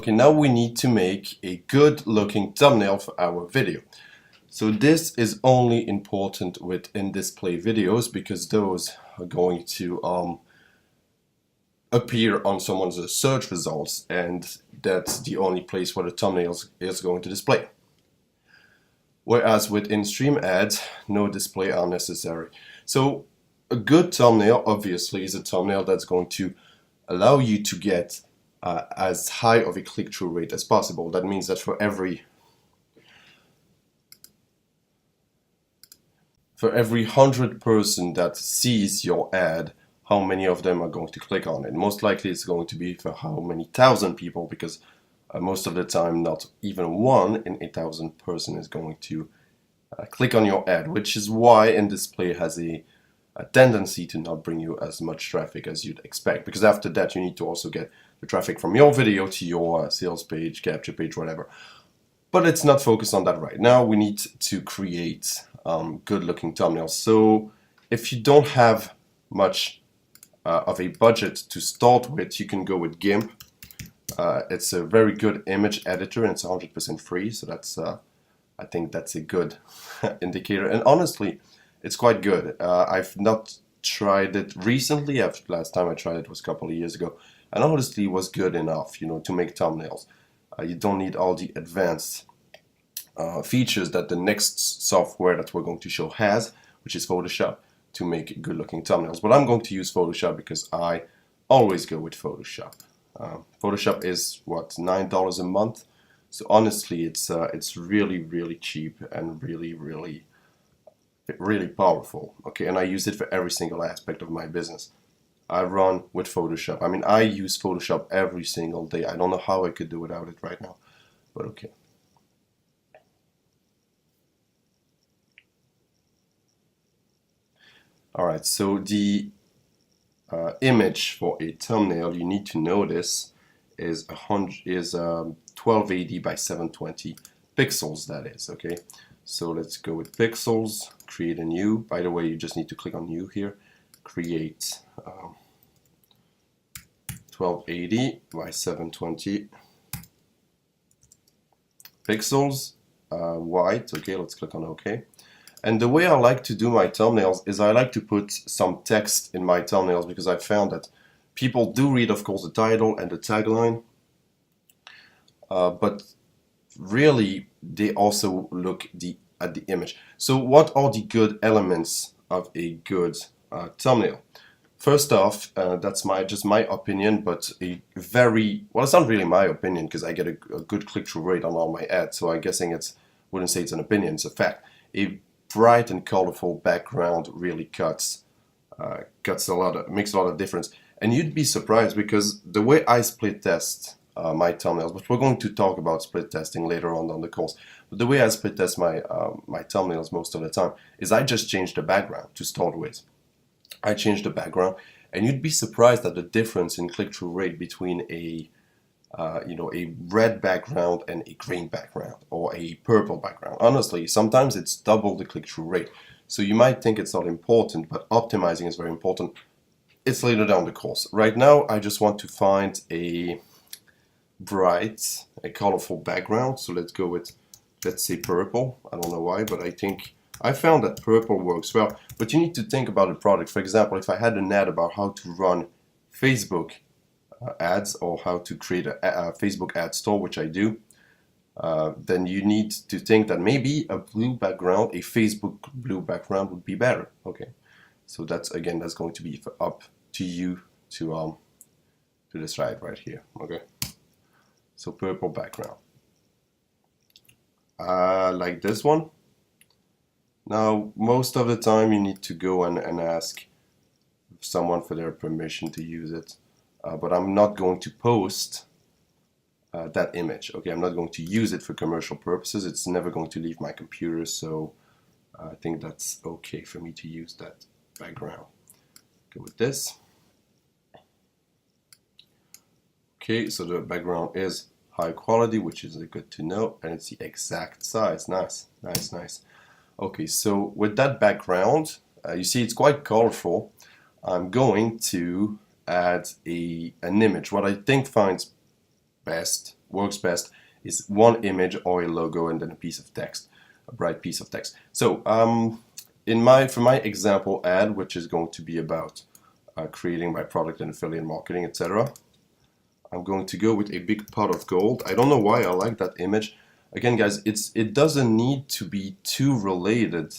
Okay, now we need to make a good looking thumbnail for our video. So this is only important with in-display videos because those are going to appear on someone's search results, and that's the only place where the thumbnail is going to display. Whereas with in-stream ads, no display are necessary. So a good thumbnail obviously is a thumbnail that's going to allow you to get as high of a click-through rate as possible. That means that for every 100 person that sees your ad, how many of them are going to click on it? Most likely it's going to be for how many thousand people, because most of the time not even 1 in 1,000 person is going to click on your ad, which is why in-display has a tendency to not bring you as much traffic as you'd expect, because after that you need to also get the traffic from your video to your sales page, capture page, whatever. But let's not focus on that right now. We need to create good looking thumbnails. So if you don't have much of a budget to start with, you can go with GIMP. It's a very good image editor and it's 100% free, so that's I think that's a good indicator, and honestly it's quite good. I've not tried it recently. Last time I tried it was a couple of years ago, and honestly it was good enough, you know, to make thumbnails. You don't need all the advanced features that the next software that we're going to show has, which is Photoshop, to make good looking thumbnails. But I'm going to use Photoshop because I always go with Photoshop. Photoshop is what, $9 a month, so honestly it's really cheap and really powerful. Okay, and I use it for every single aspect of my business. I run with Photoshop. I mean, I use Photoshop every single day. I don't know how I could do without it right now, but okay. Alright, so the image for a thumbnail, you need to notice, is 1280 by 720 pixels, that is, okay? So let's go with pixels, create a new. By the way, you just need to click on new here, create 1280 by 720 pixels, white. Okay, let's click on OK. And the way I like to do my thumbnails is I like to put some text in my thumbnails, because I found that people do read, of course, the title and the tagline, but really they also look at the image. So what are the good elements of a good thumbnail? First off, that's just my opinion, but well, it's not really my opinion because I get a good click-through rate on all my ads, so I'm guessing wouldn't say it's an opinion, it's a fact. A bright and colorful background really makes a lot of difference. And you'd be surprised, because the way I split test my thumbnails, but we're going to talk about split testing later on the course, but the way I split test my thumbnails most of the time is I just change the background to start with. I change the background, and you'd be surprised at the difference in click-through rate between a red background and a green background, or a purple background. Honestly, sometimes it's double the click-through rate. So you might think it's not important, but optimizing is very important. It's later down the course. Right now, I just want to find a bright, colorful background. So let's go with, let's say, purple. I don't know why, but I found that purple works well. But you need to think about the product. For example, if I had an ad about how to run Facebook ads, or how to create a Facebook ad store, which I do, then you need to think that maybe a blue background, a Facebook blue background, would be better. Okay, so that's going to be up to you to decide right here. Okay, so purple background, like this one. Now, most of the time you need to go and ask someone for their permission to use it. But I'm not going to post that image. Okay, I'm not going to use it for commercial purposes. It's never going to leave my computer, so I think that's okay for me to use that background. Go with this. Okay, so the background is high quality, which is good to know, and it's the exact size. Nice. Okay, so with that background, you see it's quite colorful. I'm going to add an image. What I think finds works best is one image or a logo and then a piece of text, a bright piece of text. So for my example ad, which is going to be about creating my product and affiliate marketing, etc., I'm going to go with a big pot of gold. I don't know why I like that image. Again, guys, it doesn't need to be too related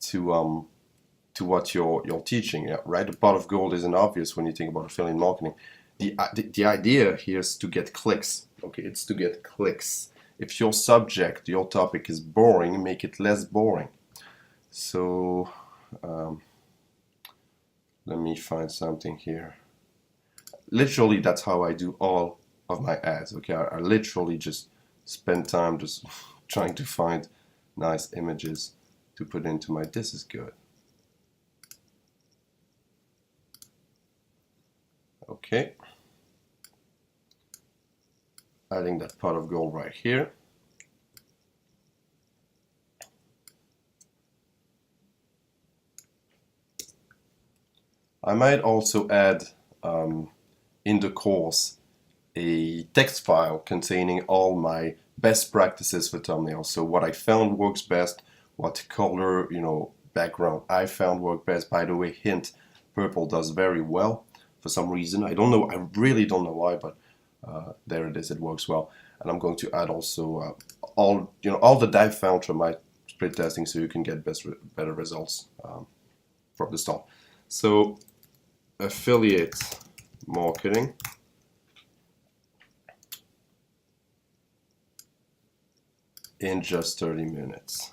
to what you're teaching, yeah, right? The pot of gold isn't obvious when you think about affiliate marketing. The idea here is to get clicks. Okay, it's to get clicks. If your subject, your topic is boring, make it less boring. So let me find something here. Literally, that's how I do all of my ads. Okay, I literally just spend time just trying to find nice images to put into my this is good. Okay, adding that pot of gold right here. I might also add in the course a text file containing all my best practices for thumbnails. So what I found works best, what color, background I found work best. By the way, hint, purple does very well for some reason. I don't know, I really don't know why, but there it is, it works well. And I'm going to add also all that I found from my split testing so you can get better results from the start. So affiliate marketing. In just 30 minutes.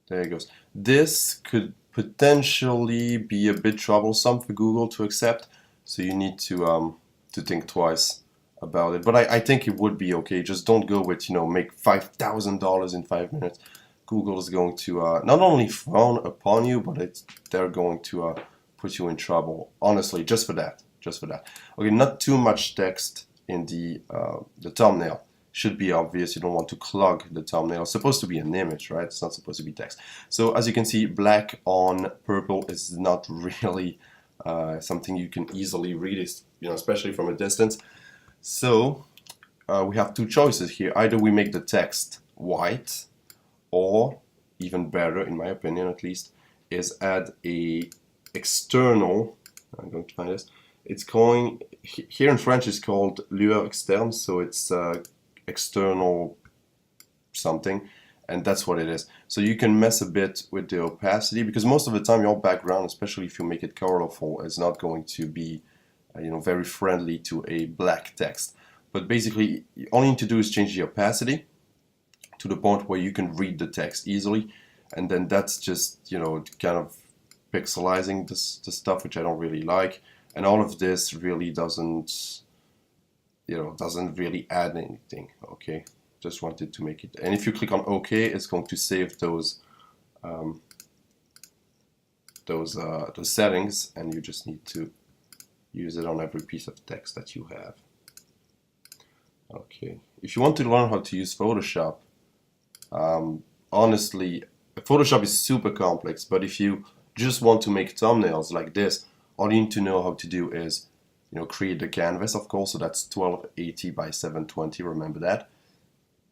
There it goes. This could potentially be a bit troublesome for Google to accept, so you need to think twice about it. But I think it would be okay. Just don't go with make $5,000 in 5 minutes. Google is going to not only frown upon you, but they're going to put you in trouble. Honestly, just for that. Okay, not too much text in the thumbnail. Should be obvious. You don't want to clog the thumbnail. It's supposed to be an image, right? It's not supposed to be text. So as you can see, black on purple is not really something you can easily read, especially from a distance. So we have two choices here. Either we make the text white, or even better, in my opinion at least, is add a external. I'm going to find this. It's calling here in French. It's called lueur externe, so it's external something, and that's what it is. So you can mess a bit with the opacity, because most of the time your background, especially if you make it colorful, is not going to be very friendly to a black text. But basically, all you need to do is change the opacity to the point where you can read the text easily, and then that's just kind of pixelizing the stuff, which I don't really like. And all of this really doesn't really add anything. Okay, just wanted to make it. And if you click on OK, it's going to save those settings, and you just need to use it on every piece of text that you have. Okay, if you want to learn how to use Photoshop, honestly, Photoshop is super complex, but if you just want to make thumbnails like this, all you need to know how to do is create the canvas, of course, so that's 1280 by 720, remember that.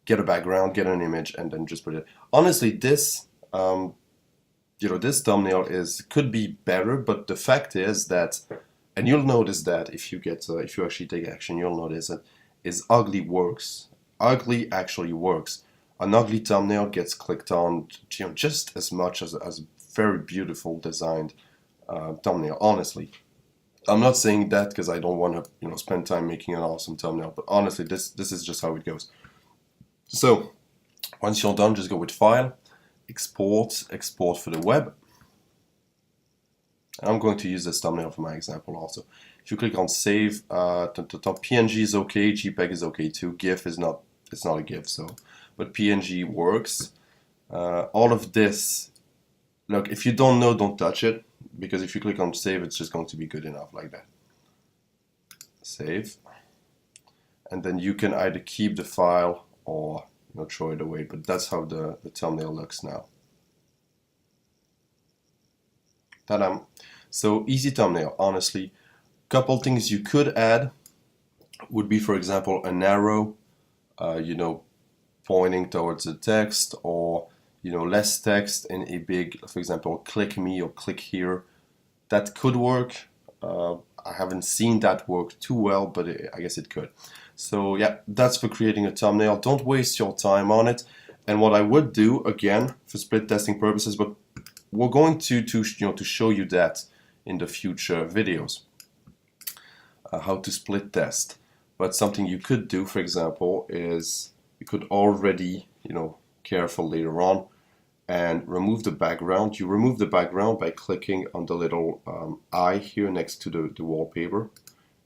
Get a background, get an image, and then just put it. Honestly, this this thumbnail could be better, but the fact is that, and you'll notice that if you actually take action, you'll notice that ugly works. Ugly actually works. An ugly thumbnail gets clicked on just as much as a very beautiful designed thumbnail, honestly. I'm not saying that because I don't want to spend time making an awesome thumbnail, but honestly, this is just how it goes. So once you're done, just go with File, Export for the web. I'm going to use this thumbnail for my example also. If you click on Save, PNG is okay, JPEG is okay too. GIF is not. It's not a GIF, so, but PNG works. All of this, look, if you don't know, don't touch it, because if you click on Save, it's just going to be good enough like that. Save, and then you can either keep the file or throw it away. But that's how the thumbnail looks now. Ta-da! So easy thumbnail, honestly. Couple things you could add would be, for example, an arrow, pointing towards the text, or less text and a big, for example, click me or click here. That could work. I haven't seen that work too well, but I guess it could. So yeah, that's for creating a thumbnail. Don't waste your time on it. And what I would do, again, for split testing purposes, but we're going to show you that in the future videos, how to split test. But something you could do, for example, is you could already, careful later on, and remove the background. You remove the background by clicking on the little eye here next to the wallpaper.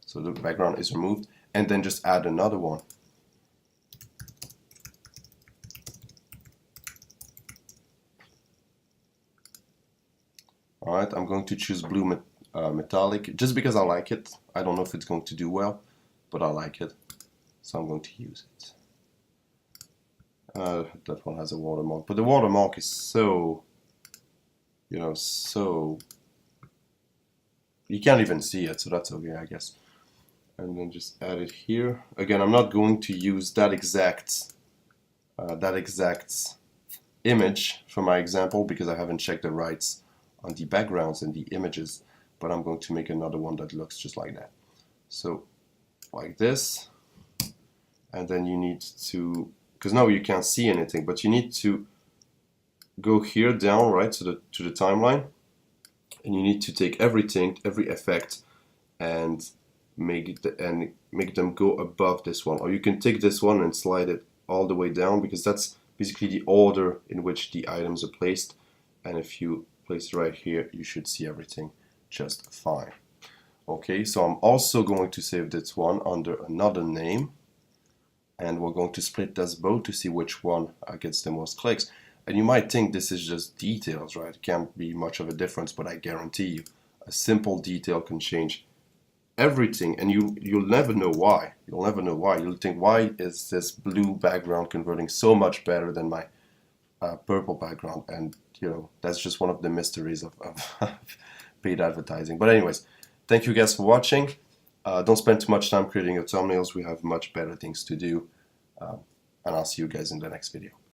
So the background is removed, and then just add another one. Alright, I'm going to choose blue metallic just because I like it. I don't know if it's going to do well, but I like it, so I'm going to use it. That one has a watermark, but the watermark is so, so you can't even see it, so that's okay, I guess. And then just add it here. Again, I'm not going to use that exact image for my example because I haven't checked the rights on the backgrounds and the images, but I'm going to make another one that looks just like that. So like this, and then you need to, because now you can't see anything, but you need to go here down, right, to the timeline, and you need to take everything, every effect, and make them go above this one. Or you can take this one and slide it all the way down, because that's basically the order in which the items are placed. And if you place it right here, you should see everything just fine. Okay, so I'm also going to save this one under another name, and we're going to split test both to see which one gets the most clicks. And you might think this is just details, right? It can't be much of a difference, but I guarantee you a simple detail can change everything, and you'll never know why. You'll never know why. You'll think, why is this blue background converting so much better than my purple background? And that's just one of the mysteries of paid advertising. But anyways, thank you guys for watching. Don't spend too much time creating your thumbnails. We have much better things to do. And I'll see you guys in the next video.